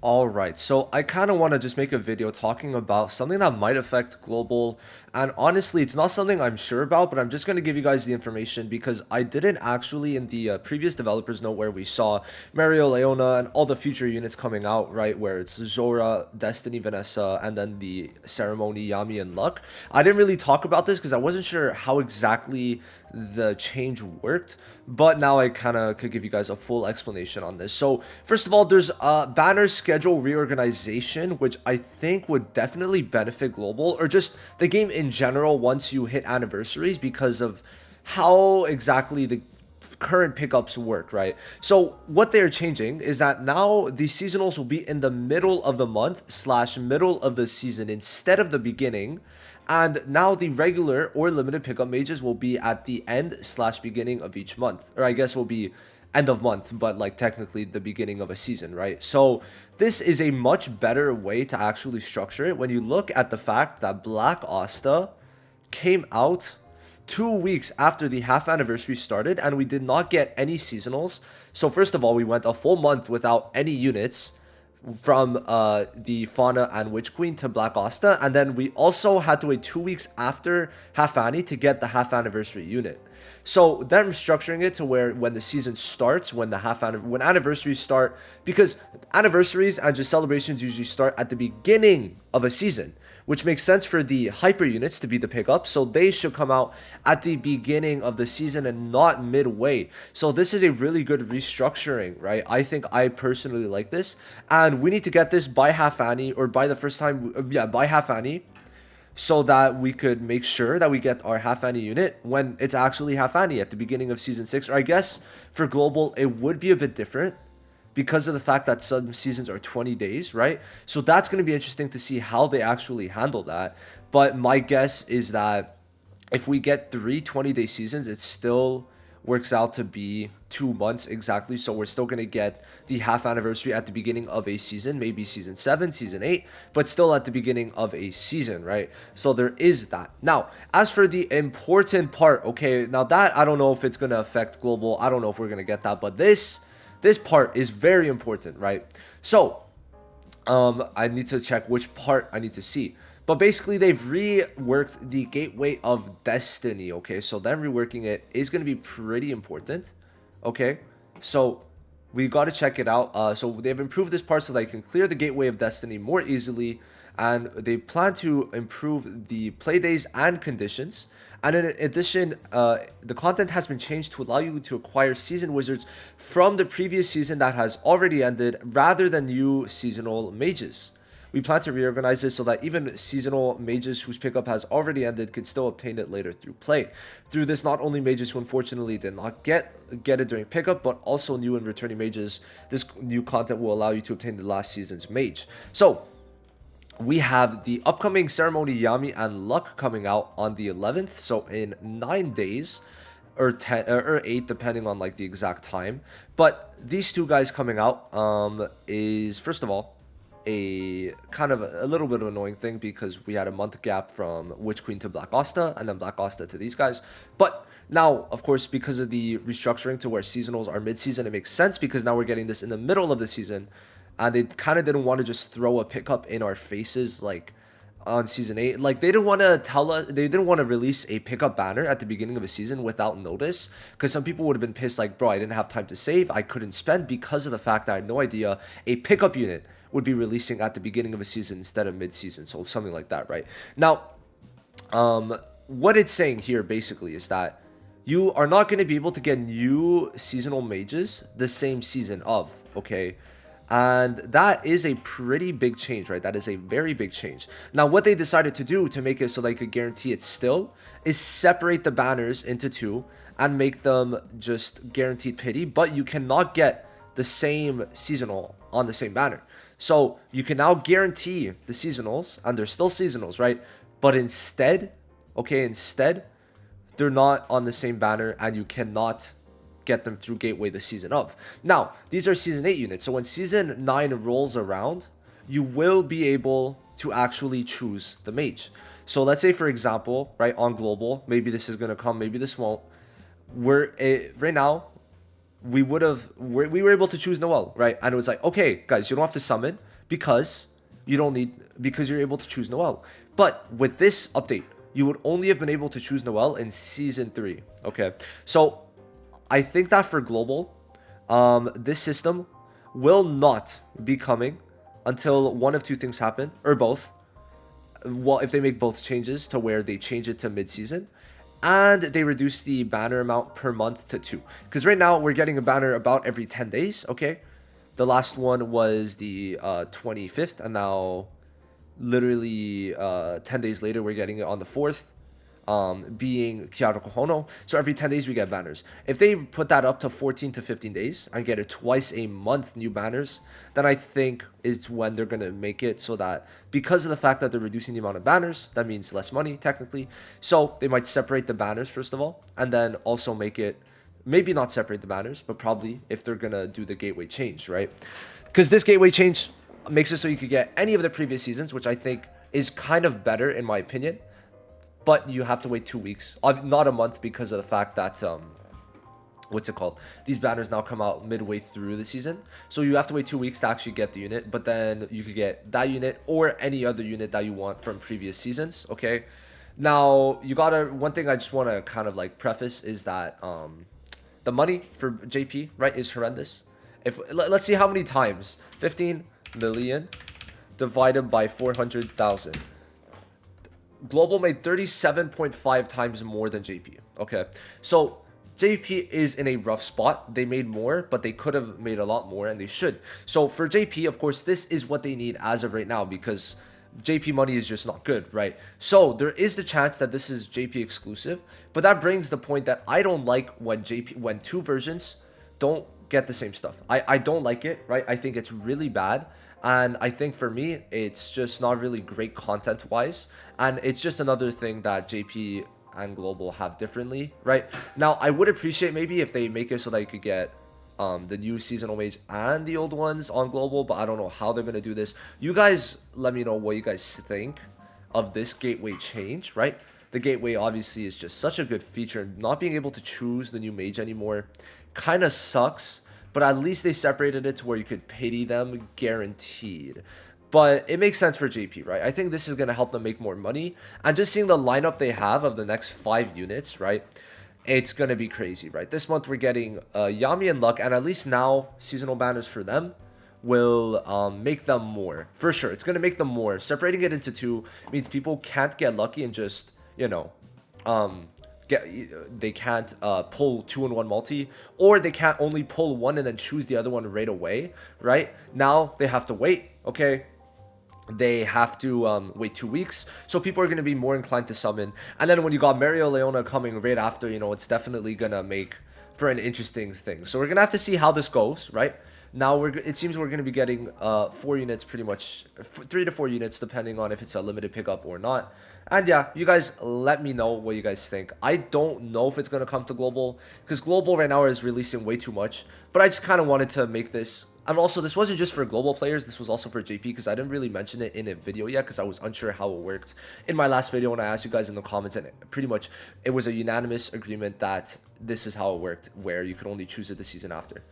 Alright, so I kind of want to just make a video talking about something that might affect global, and honestly, it's not something I'm sure about, but I'm just going to give you guys the information because I didn't actually in the previous developers note where we saw Mario, Leona, and all the future units coming out, right, where it's Zora, Destiny, Vanessa, and then the Ceremony, Yami, and Luck. I didn't really talk about this because I wasn't sure how exactly the change worked, but now I kind of could give you guys a full explanation on this. So first of all, there's banner schedule reorganization, which I think would definitely benefit global or just the game in general once you hit anniversaries because of how exactly the current pickups work, right? So what they're changing is that now the seasonals will be in the middle of the month slash middle of the season instead of the beginning. And now the regular or limited pickup mages will be at the end slash beginning of each month. Or I guess will be end of month, but like technically the beginning of a season, right? So this is a much better way to actually structure it when you look at the fact that Black Asta came out 2 weeks after the half anniversary started and we did not get any seasonals. So first of all, we went a full month without any units from the Fauna and Witch Queen to Black Asta, and then we also had to wait 2 weeks after Half Annie to get the half anniversary unit. So them structuring it to where when the season starts, when the when anniversaries start, because anniversaries and just celebrations usually start at the beginning of a season, which makes sense for the hyper units to be the pickup. So they should come out at the beginning of the season and not midway. So this is a really good restructuring, right? I think I personally like this. And we need to get this by Half Annie or by the first time, yeah, by Half Annie so that we could make sure that we get our Half Annie unit when it's actually Half Annie at the beginning of season 6. Or I guess for global, it would be a bit different because of the fact that some seasons are 20 days, right? So that's going to be interesting to see how they actually handle that. But my guess is that if we get 3 20-day seasons, it still works out to be 2 months exactly. So we're still going to get the half anniversary at the beginning of a season, maybe season 7, season 8, but still at the beginning of a season, right? So there is that. Now, as for the important part, okay, now that I don't know if it's going to affect global. I don't know if we're going to get that, but this part is very important, right? So I need to check which part I need to see. But basically, they've reworked the Gateway of Destiny, okay? So them reworking it is going to be pretty important, okay? So we got to check it out. So they've improved this part so that you can clear the Gateway of Destiny more easily. And they plan to improve the play days and conditions. And in addition, the content has been changed to allow you to acquire season wizards from the previous season that has already ended rather than new seasonal mages. We plan to reorganize this so that even seasonal mages whose pickup has already ended can still obtain it later through play. Through this, not only mages who unfortunately did not get it during pickup, but also new and returning mages. This new content will allow you to obtain the last season's mage. So we have the upcoming Ceremony Yami and Luck coming out on the 11th, so in 9 days or 10 or 8 depending on like the exact time. But these two guys coming out is first of all a kind of a little bit of an annoying thing because we had a month gap from Witch Queen to Black Asta and then Black Asta to these guys. But now, of course, because of the restructuring to where seasonals are mid-season, it makes sense because now we're getting this in the middle of the season. And they kind of didn't want to just throw a pickup in our faces like on season 8. Like they didn't want to tell us, they didn't want to release a pickup banner at the beginning of a season without notice, because some people would have been pissed like, bro, I didn't have time to save, I couldn't spend, because of the fact that I had no idea a pickup unit would be releasing at the beginning of a season instead of mid-season. So something like that, right? Now, what it's saying here basically is that you are not going to be able to get new seasonal mages the same season of, okay? And that is a pretty big change, right? That is a very big change. Now, what they decided to do to make it so they could guarantee it still is separate the banners into two and make them just guaranteed pity, but you cannot get the same seasonal on the same banner. So you can now guarantee the seasonals, and they're still seasonals, right? But instead, they're not on the same banner, and you cannot get them through Gateway the season of. Now, these are season 8 units, so when season 9 rolls around, you will be able to actually choose the mage. So let's say, for example, right, on global, maybe this is going to come, maybe this won't. Right now, we were able to choose Noel, right? And it was like, okay, guys, you don't have to summon, because you don't need because you're able to choose Noel. But with this update, you would only have been able to choose Noel in season 3. Okay, so I think that for global, this system will not be coming until one of two things happen, or both. Well, if they make both changes to where they change it to mid-season, and they reduce the banner amount per month to 2. Because right now we're getting a banner about every 10 days. Okay, the last one was the 25th, and now literally 10 days later we're getting it on the 4th, being Kiara Kohono. So every 10 days we get banners. If they put that up to 14 to 15 days and get it twice a month new banners, then I think is when they're going to make it so that, because of the fact that they're reducing the amount of banners, that means less money technically. So they might separate the banners first of all, and then also make it, maybe not separate the banners, but probably if they're going to do the gateway change, right? Because this gateway change makes it so you could get any of the previous seasons, which I think is kind of better in my opinion. But you have to wait 2 weeks, not a month, because of the fact that, what's it called? These banners now come out midway through the season. So you have to wait 2 weeks to actually get the unit, but then you could get that unit or any other unit that you want from previous seasons, okay? Now, one thing I just want to kind of like preface is that, the money for JP, right, is horrendous. Let's see how many times. 15 million divided by 400,000. Global made 37.5 times more than JP. Okay, so JP is in a rough spot. They made more, but they could have made a lot more, and they should. So for JP, of course, this is what they need as of right now, because JP money is just not good, right? So there is the chance that this is JP exclusive, but that brings the point that I don't like when two versions don't get the same stuff. I don't like it, right? I think it's really bad. And I think for me, it's just not really great content-wise. And it's just another thing that JP and Global have differently, right? Now, I would appreciate maybe if they make it so that you could get the new seasonal mage and the old ones on Global, but I don't know how they're going to do this. You guys let me know what you guys think of this gateway change, right? The gateway obviously is just such a good feature. Not being able to choose the new mage anymore kind of sucks. But at least they separated it to where you could pity them guaranteed. But it makes sense for JP, right? I think this is going to help them make more money. And just seeing the lineup they have of the next 5 units, right? It's going to be crazy, right? This month we're getting Yami and Luck. And at least now, seasonal banners for them will make them more. For sure, it's going to make them more. Separating it into 2 means people can't get lucky and just, you know, they can't pull 2 in 1 multi, or they can't only pull 1 and then choose the other one right away, right? Now they have to wait, okay? They have to wait 2 weeks, so people are going to be more inclined to summon. And then when you got Mario Leona coming right after, you know, it's definitely going to make for an interesting thing. So we're going to have to see how this goes, right? Now it seems we're going to be getting 4 units, pretty much 3 to 4 units, depending on if it's a limited pickup or not. And yeah, you guys let me know what you guys think. I don't know if it's going to come to Global, because Global right now is releasing way too much. But I just kind of wanted to make this. And also, this wasn't just for Global players. This was also for JP, because I didn't really mention it in a video yet, because I was unsure how it worked in my last video when I asked you guys in the comments. And pretty much, it was a unanimous agreement that this is how it worked, where you could only choose it the season after.